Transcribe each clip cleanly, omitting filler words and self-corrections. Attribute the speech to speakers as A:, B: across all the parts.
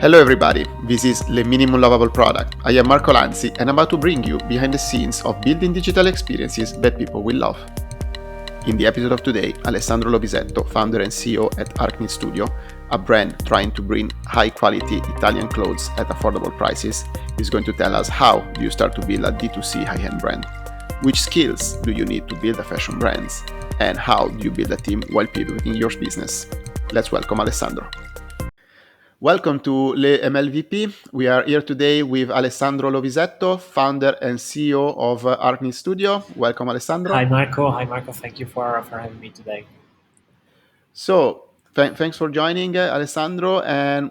A: Hello everybody, this is Le Minimum Lovable Product. I am Marco Lanzi and I'm about to bring you behind the scenes of building digital experiences that people will love. In the episode of today, Alessandro Lovisetto, founder and CEO at Artknit Studio, a brand trying to bring high-quality Italian clothes at affordable prices, is going to tell us how do you start to build a D2C high-end brand, which skills do you need to build a fashion brand, and how do you build a team while pivoting your business. Let's welcome Alessandro. Welcome to Le MLVP. We are here today with Alessandro Lovisetto, founder and CEO of Artknit Studio. Welcome, Alessandro.
B: Hi, Marco. Hi, Marco. Thank you for having me today.
A: So, thanks for joining, Alessandro. And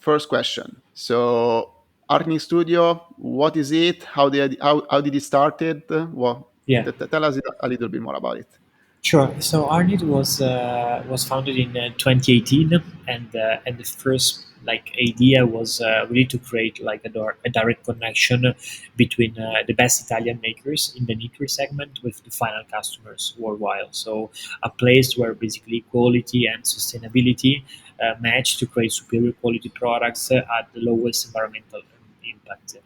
A: first question. So, Artknit Studio, what is it? How did it started? Well,
B: Yeah,
A: tell us a little bit more about it.
B: sure. So Arnit was founded in 2018, and the first idea was really to create a direct connection between the best Italian makers in the knitwear segment with the final customers worldwide. So a place where basically quality and sustainability match to create superior quality products at the lowest environmental impact.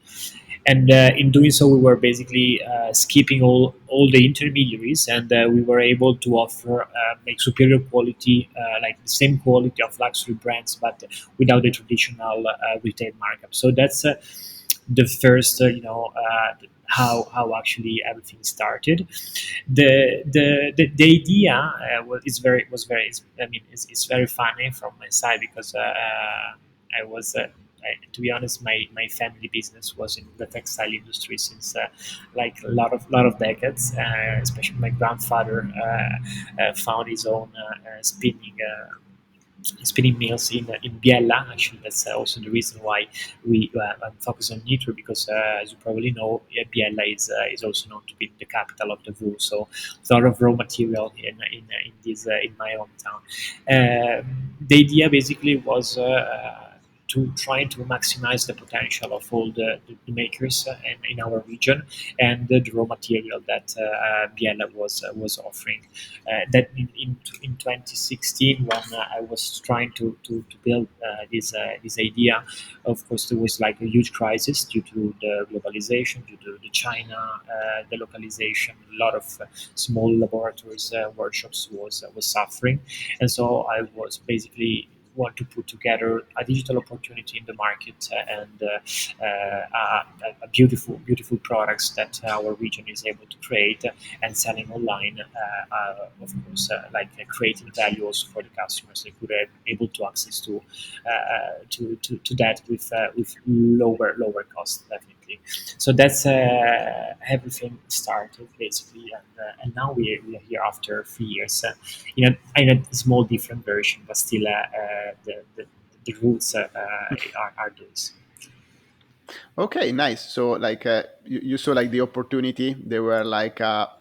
B: And in doing so, we were basically skipping all the intermediaries, and we were able to offer make superior quality, like the same quality of luxury brands, but without the traditional retail markup. So that's the first, how actually everything started. The idea it's very funny from my side because I was. To be honest, my family business was in the textile industry since like a lot of decades. Especially my grandfather found his own spinning mills in Biella. Actually, that's also the reason why we I'm focused on knitwear because, as you probably know, Biella is also known to be the capital of the wool. So there's a lot of raw material in this in my hometown. The idea basically was. To try to maximize the potential of all the makers in our region and the raw material that Biella was offering. That in 2016, when I was trying to build this idea, of course there was like a huge crisis due to the globalization, due to the China, the localization. A lot of small laboratories, workshops was suffering, and so I was basically want to put together a digital opportunity in the market and a beautiful products that our region is able to create and selling online, of course, creating value also for the customers. They could have able to access to that with lower cost, definitely. So that's everything started basically, and now we are here after 3 years in a small different version, but still the roots are those.
A: Okay, nice. So, you saw like the opportunity. There were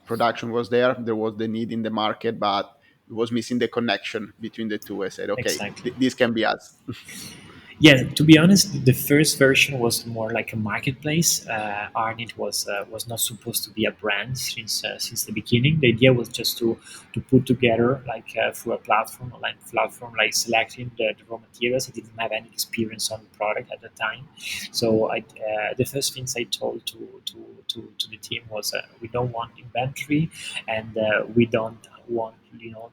A: production was there. There was the need in the market, but it was missing the connection between the two. I said, okay,
B: Exactly.
A: this can be us.
B: Yeah, to be honest, the first version was more like a marketplace. Arnit was not supposed to be a brand since the beginning. The idea was just to put together through a platform like selecting the raw materials. I didn't have any experience on the product at the time, so the first things I told to the team was we don't want inventory, and we don't want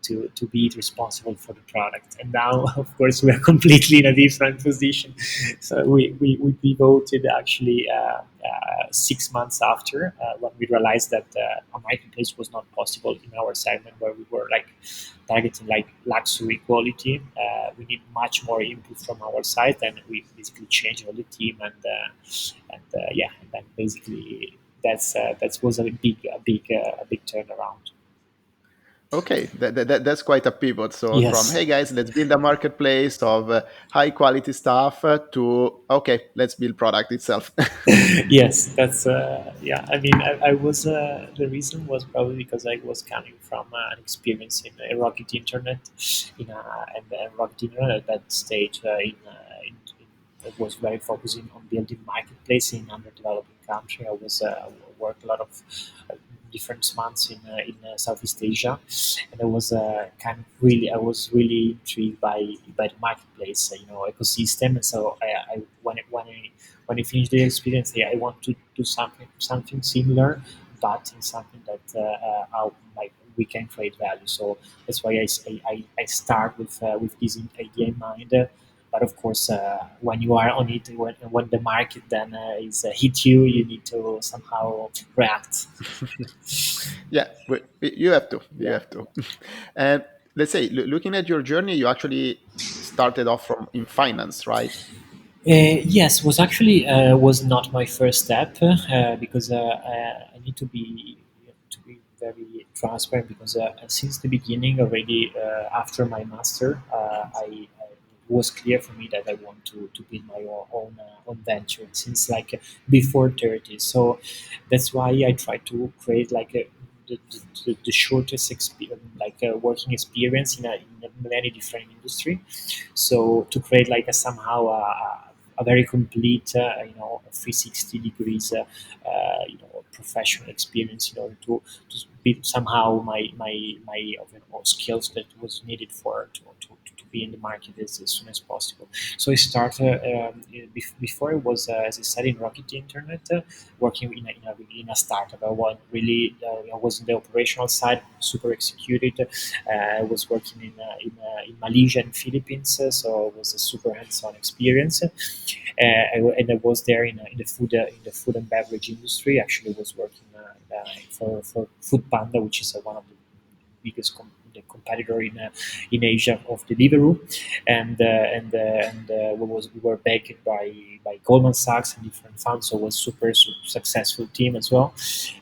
B: to be responsible for the product. And now of course we are completely in a different position. So we pivoted actually 6 months after, when we realized that a marketplace was not possible in our segment where we were like targeting like luxury quality. We need much more input from our side, and we basically changed all the team, and then basically that was a big turnaround.
A: Okay, that's quite a pivot. So from
B: Yes.
A: hey guys, let's build a marketplace of high quality stuff to okay, let's build product itself.
B: Yes, that's yeah. I mean, I was the reason was probably because I was coming from an experience in a rocket internet, and rocket internet at that stage it was very focusing on building marketplace in underdeveloping country. I was worked a lot of different months in Southeast Asia, and I was really intrigued by the marketplace, ecosystem. And so when you finish the experience, I want to do something similar, but in something that like we can create value. So that's why I start with this idea in mind. But of course, when you are on it, when the market then is hit you, you need to somehow react.
A: Yeah, you have to. You
B: Yeah.
A: have to. And let's say, looking at your journey, you actually started off from in finance, right?
B: Yes, was actually was not my first step because I need to be very transparent because since the beginning already after my master it was clear for me that I want to build my own venture since like before 30. So that's why I try to create like the shortest like working experience in many different industry, so to create like a somehow a very complete 360 degrees professional experience in order to build somehow my skills that was needed for to be in the market as soon as possible. So I started before I was as I said in Rocket Internet, working in a startup. I was really I was in the operational side, super executed. I was working in Malaysia and Philippines, so it was a super hands-on experience. And I was there in the food and beverage industry. Actually, I was working for Food Panda, which is one of the biggest the competitor in Asia of Deliveroo, and we were backed by Goldman Sachs and different funds, so it was super successful team as well.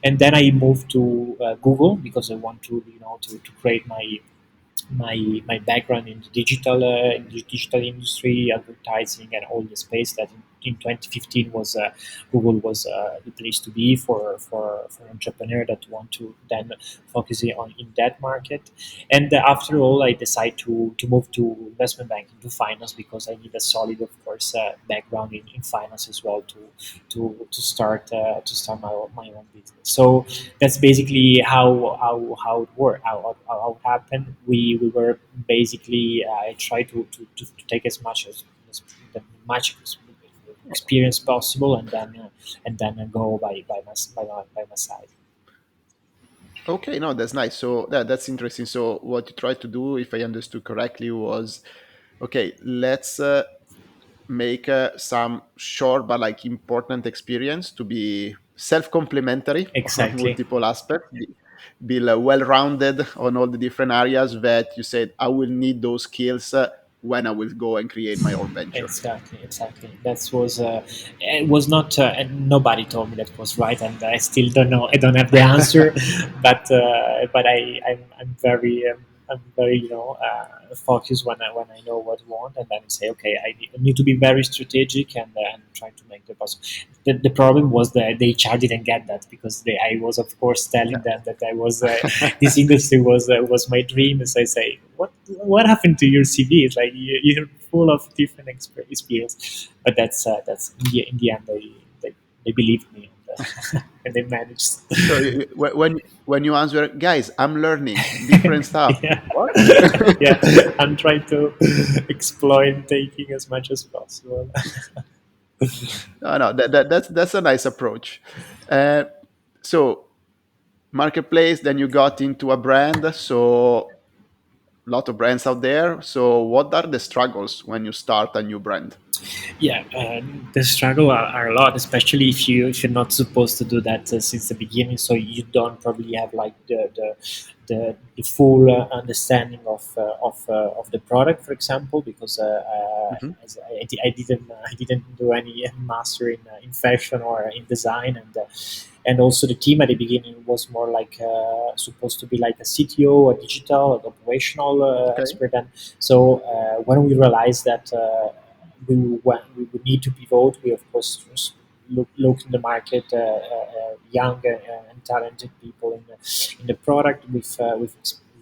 B: And then I moved to Google because I want to to create my background in the digital industry, advertising, and all the space that in 2015 was Google was the place to be for an entrepreneur that want to then focus on in that market. And after all, I decided to move to investment banking, to finance, because I need a solid, of course, background in finance as well to start my own business. So that's basically how it worked, how it happened. We were basically I tried to take as much as the much experience possible, and then go by my side.
A: Okay, no, that's nice. So that's interesting. So what you tried to do, if I understood correctly, was okay. Let's make some short but like important experience to be self-complementary on
B: Exactly.
A: multiple aspects. Be well-rounded on all the different areas that you said I will need those skills when I will go and create my own venture.
B: Exactly, exactly. That was it was not, and nobody told me that was right, and I still don't know. I don't have the answer, but I'm very focused when I know what I want, and then I say okay, I need to be very strategic and try to make the possible. The problem was that the HR didn't get that because I was of course telling them that I was this industry was my dream. As I say, what happened to your CV? It's like you're full of different experience, but that's in the end they believed me, and they managed.
A: So when you answer, guys, I'm learning different stuff.
B: Yeah.
A: What?
B: Yeah, I'm trying to exploit taking as much as possible.
A: No, no, that's a nice approach. Uh, so marketplace, then you got into a brand. So lot of brands out there. So what are the struggles when you start a new brand?
B: Yeah, the struggle are a lot, especially if you're not supposed to do that since the beginning. So you don't probably have like the full understanding of the product, for example, because
A: Mhm.
B: as I didn't do any master in fashion or in design, and also the team at the beginning was more like supposed to be like a CTO, a digital, an operational
A: Okay.
B: expert. And so when we realized that we would need to pivot, we of course look in the market, young and talented people in the product with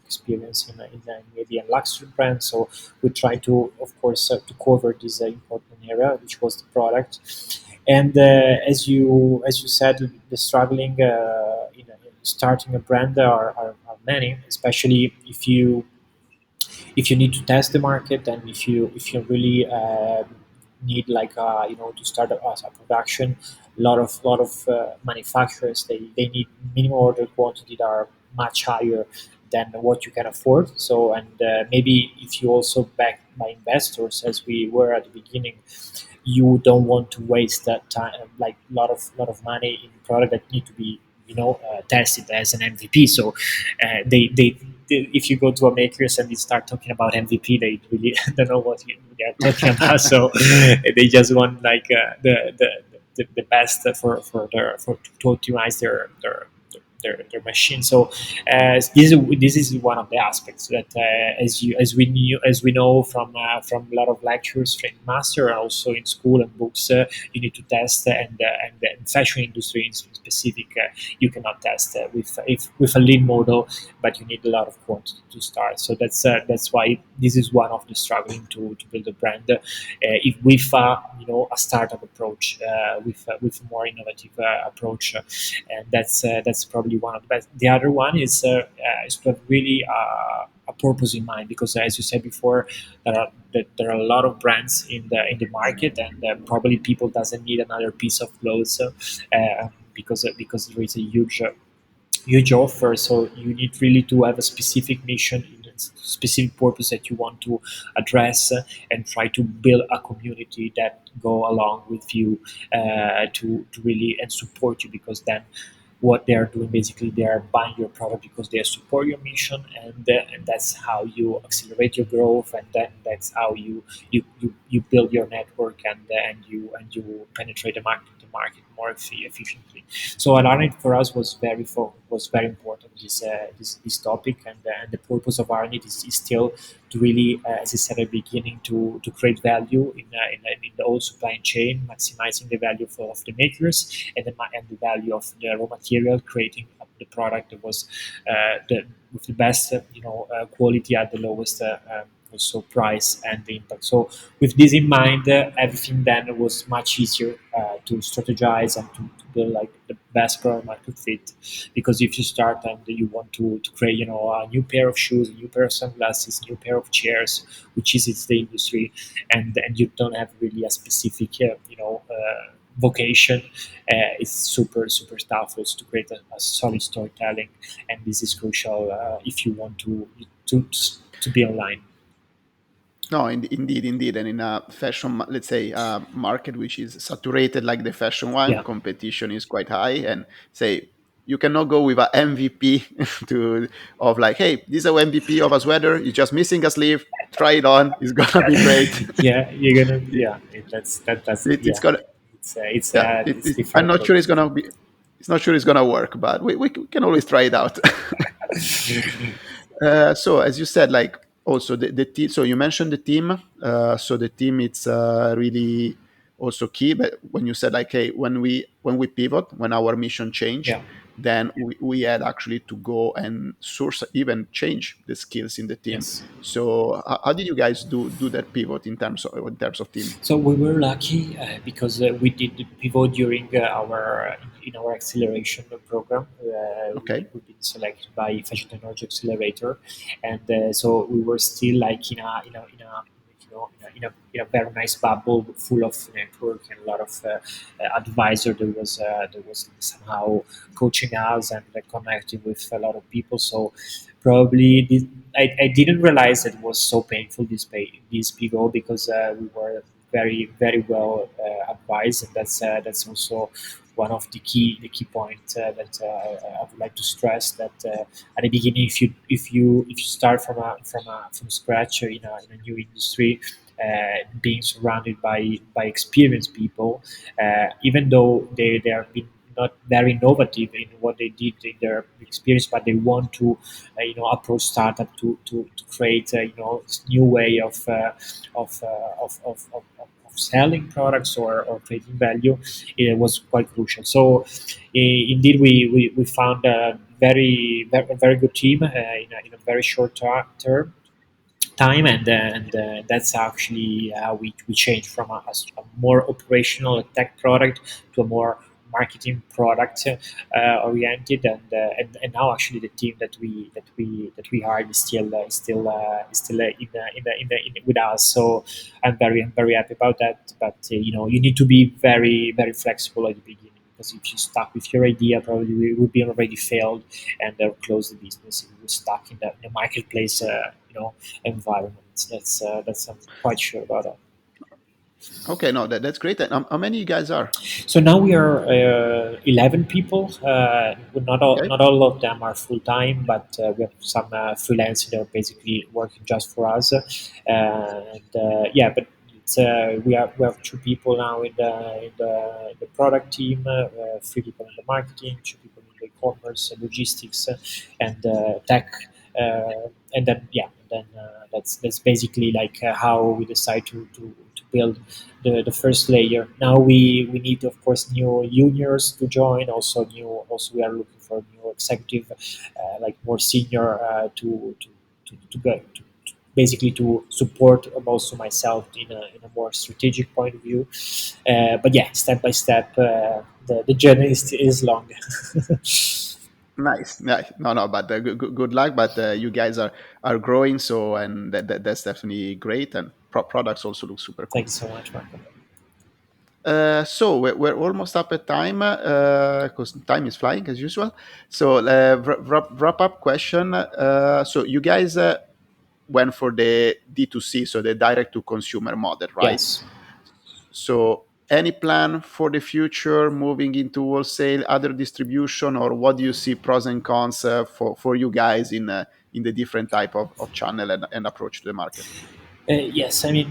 B: experience in maybe a luxury brand. So we try to, of course, to cover this important area, which was the product. And as you said, the struggling in starting a brand are many, especially if you need to test the market, and if you really need like to start a production. A lot of manufacturers, they need minimum order quantity that are much higher than what you can afford. So, and maybe if you also backed by investors, as we were at the beginning, you don't want to waste that time, like lot of money in product that need to be tested as an MVP. So if you go to a makers and you start talking about MVP, they really don't know what they are talking about. So they just want like the best for to optimize their machine. So this is one of the aspects that as we know from a lot of lectures from master and also in school and books, you need to test, and the fashion industry in specific, you cannot test with a lean model, but you need a lot of quantity to start. So that's why this is one of the struggling to build a brand, if with a startup approach, with a more innovative approach, and that's probably one of the best. The other one is to have really a purpose in mind, because as you said before, there are a lot of brands in the market, and probably people doesn't need another piece of clothes, because there is a huge offer. So you need really to have a specific mission, specific purpose that you want to address, and try to build a community that go along with you, to really and support you, because then what they are doing, basically they are buying your product because they support your mission, and that's how you accelerate your growth, and then that's how you build your network, and you penetrate the market more efficiently. So Artknit for us was very important, this topic, and the purpose of Artknit is still to really, as I said at the beginning, to create value in the whole supply chain, maximizing the value of the makers, and the value of the raw material, creating the product that was with the best quality at the lowest also price and the impact. So with this in mind, everything then was much easier to strategize and to build like the best product market fit. Because if you start and you want to create a new pair of shoes, a new pair of sunglasses, a new pair of chairs, which is it's the industry, and you don't have really a specific vocation, it's super tough also to create a solid storytelling, and this is crucial if you want to to be online.
A: No, indeed, and in a fashion, let's say, market which is saturated like the fashion one,
B: Yeah.
A: competition is quite high, and say you cannot go with a MVP to of like, hey, this is a MVP of a sweater. It's just missing a sleeve. Try it on. It's gonna be great.
B: Yeah, you're gonna,
A: it,
B: yeah, that's
A: it's
B: yeah,
A: gonna,
B: it's
A: yeah.
B: it's
A: I'm
B: different
A: not sure
B: approach.
A: it's gonna be. It's not sure it's gonna work, but we can always try it out. So as you said, like also the team. So you mentioned the team. So the team, it's really also key. But when you said like, hey, when we pivot, when our mission changed,
B: Yeah.
A: then we had actually to go and source, even change the skills in the team.
B: Yes.
A: So how did you guys do that pivot in terms of team?
B: So we were lucky because we did the pivot during our in our acceleration program.
A: Okay.
B: We've been selected by Fashion Technology Accelerator, and so we were still like in a very nice bubble full of network and a lot of advisor that was somehow coaching us and connecting with a lot of people. So probably I didn't realize that it was so painful, this pivot, because we were very well advised, and that's also one of the key points that I would like to stress, that at the beginning, if you start from scratch in a new industry, being surrounded by experienced people, even though they are been not very innovative in what they did in their experience, but they want to approach startup to create this new way of selling products, or creating value. It was quite crucial. So indeed we found a very good team in a very short term time, and that's actually how we changed from a more operational tech product to a more marketing product oriented, and now actually the team that we hired is still with us. So I'm very happy about that. But you need to be very very flexible at the beginning, because if you stuck with your idea, probably we would be already failed and close the business if we were stuck in the marketplace environment. That's I'm quite sure about that.
A: Okay, no, that's great. And how many you guys are?
B: So now we are 11 people.
A: Okay.
B: Not all of them are full time, but we have some freelancers that are basically working just for us. Yeah, but we have two people now in the product team, three people in the marketing, two people in the e-commerce, logistics, and tech. And then that's basically like how we decide to build the first layer. Now we need, of course, new juniors to join. Also we are looking for new executive, like more senior, to go to basically to support also myself in a more strategic point of view. But yeah, step by step, the journey is long.
A: Nice, nice. No, no, but good luck. But you guys are growing, so and that's definitely great. And products also look super
B: Thank
A: cool.
B: you so much, Marco.
A: So we're almost up at time because time is flying as usual. So wrap up question. So you guys went for the D2C, so the direct to consumer model, right?
B: Yes.
A: So any plan for the future moving into wholesale, other distribution, or what do you see pros and cons for you guys in the different type of channel and approach to the market?
B: Yes, I mean,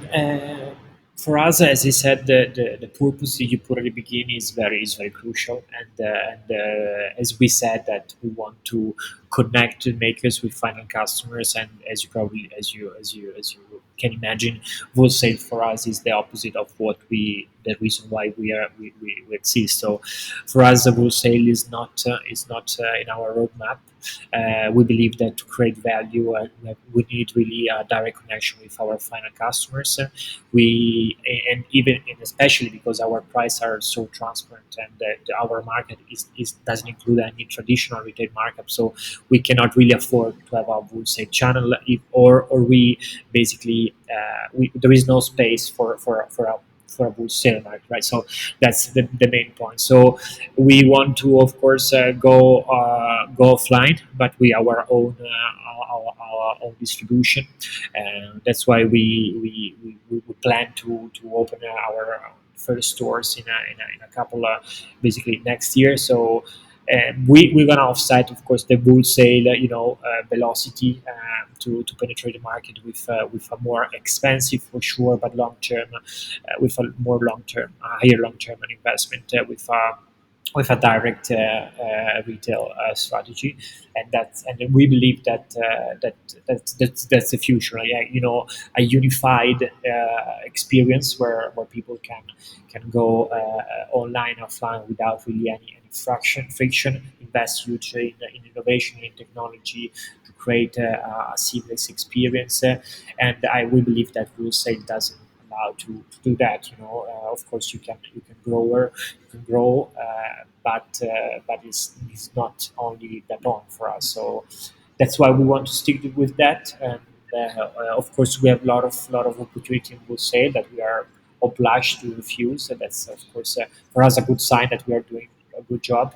B: for us, as I said, the purpose that you put at the beginning is very crucial, and as we said that we want to connect the makers with final customers, and as you probably as you can imagine, wholesale for us is the opposite of what the reason why we exist. So for us, the wholesale is not in our roadmap. We believe that to create value, we need really a direct connection with our final customers. We and even and especially because our prices are so transparent, and our market doesn't include any traditional retail markup, so we cannot really afford to have a wholesale channel, or we basically there is no space for a wholesale market, right? So that's the main point. So we want to, of course, go offline, but we our own our own distribution, and that's why we plan to open our first stores in a couple of basically next year. So we're gonna offset, of course, the wholesale velocity to penetrate the market with a more expensive for sure, but long term, with a more long term, higher long term investment, with a direct retail strategy, and we believe that's the future. Yeah, a unified experience where people can go online, offline without really any friction. Invest hugely in innovation, in technology to create a seamless experience, and we believe that wholesale doesn't allow to do that. Of course, you can grow, but it's not only that on for us. So that's why we want to stick with that. And of course, we have a lot of opportunity in wholesale that we are obliged to refuse. And that's, of course, for us a good sign that we are doing a good job.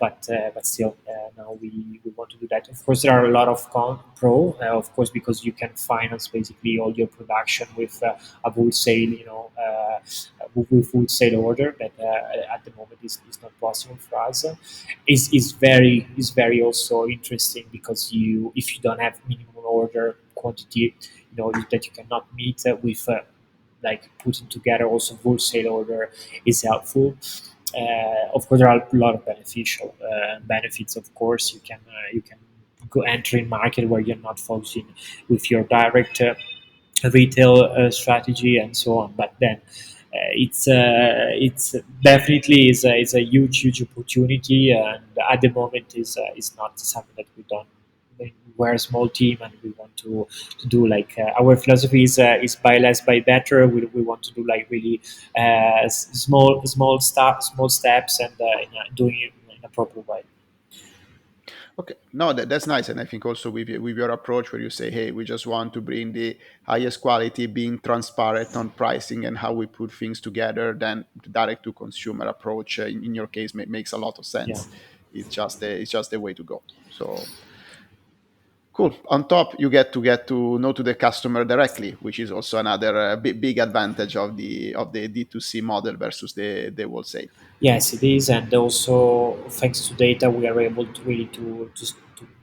B: But still, now we want to do that. Of course, there are a lot of pro, of course, because you can finance basically all your production with a wholesale, with wholesale order that at the moment is not possible for us. Is very also interesting, because if you don't have minimum order quantity, that you cannot meet with like putting together also wholesale order is helpful. Of course, there are a lot of beneficial benefits. Of course, you can go enter in market where you're not focusing with your direct retail strategy and so on. But then it's definitely is a huge opportunity, and at the moment is not something that we don't we're a small team and we want to do like our philosophy is buy less, buy better. We want to do like really small steps and doing it in a proper way.
A: Okay, no, that's nice, and I think also with your approach where you say, hey, we just want to bring the highest quality, being transparent on pricing and how we put things together, then the direct to consumer approach in your case makes a lot of
B: Yeah.
A: sense. It's just the way to go. So cool. On top, you get to know to the customer directly, which is also another big advantage of the D2C model versus the wholesale.
B: Yes, it is, and also thanks to data, we are able to really to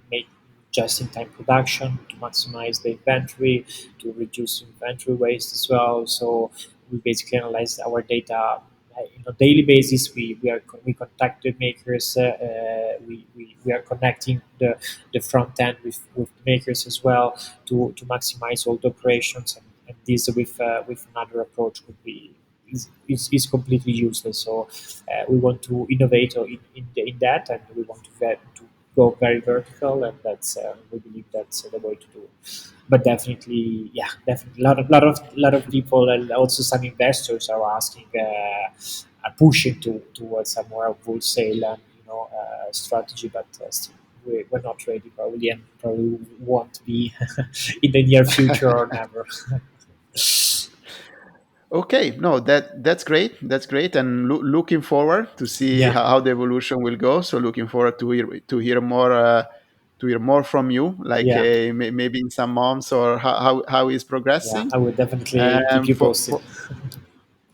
B: make just-in-time production, to maximize the inventory, to reduce inventory waste as well. So we basically analyze our data on a daily basis. We contact the makers. We are connecting the front end with the makers as well to maximize all the operations. And this with another approach would be is completely useless. So we want to innovate in that, and we want to go very vertical, and that's we believe that's the way to do it. But definitely, yeah, definitely, a lot of people and also some investors are asking, are pushing towards a more wholesale and strategy, but still. We're not ready probably, and probably won't be in the near future or never.
A: Okay, no, that's great. That's great, and looking forward to see
B: Yeah,
A: how the evolution will go. So looking forward to hear more from you, like
B: yeah,
A: maybe in some months or how it's
B: yeah.
A: progressing.
B: I would definitely keep
A: And
B: you posted.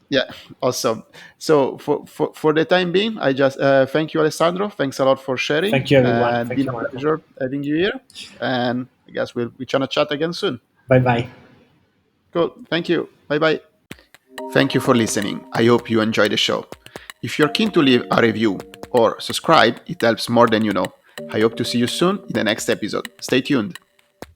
A: yeah, awesome. So for the time being, I just thank you, Alessandro. Thanks a lot for sharing,
B: Thank you, everyone.
A: and
B: Thank
A: been
B: you,
A: a
B: Marco.
A: pleasure having you here. And I guess we gonna chat again soon.
B: Bye bye.
A: Cool. Thank you. Bye bye. Thank you for listening. I hope you enjoyed the show. If you're keen to leave a review or subscribe, it helps more than you know. I hope to see you soon in the next episode. Stay tuned.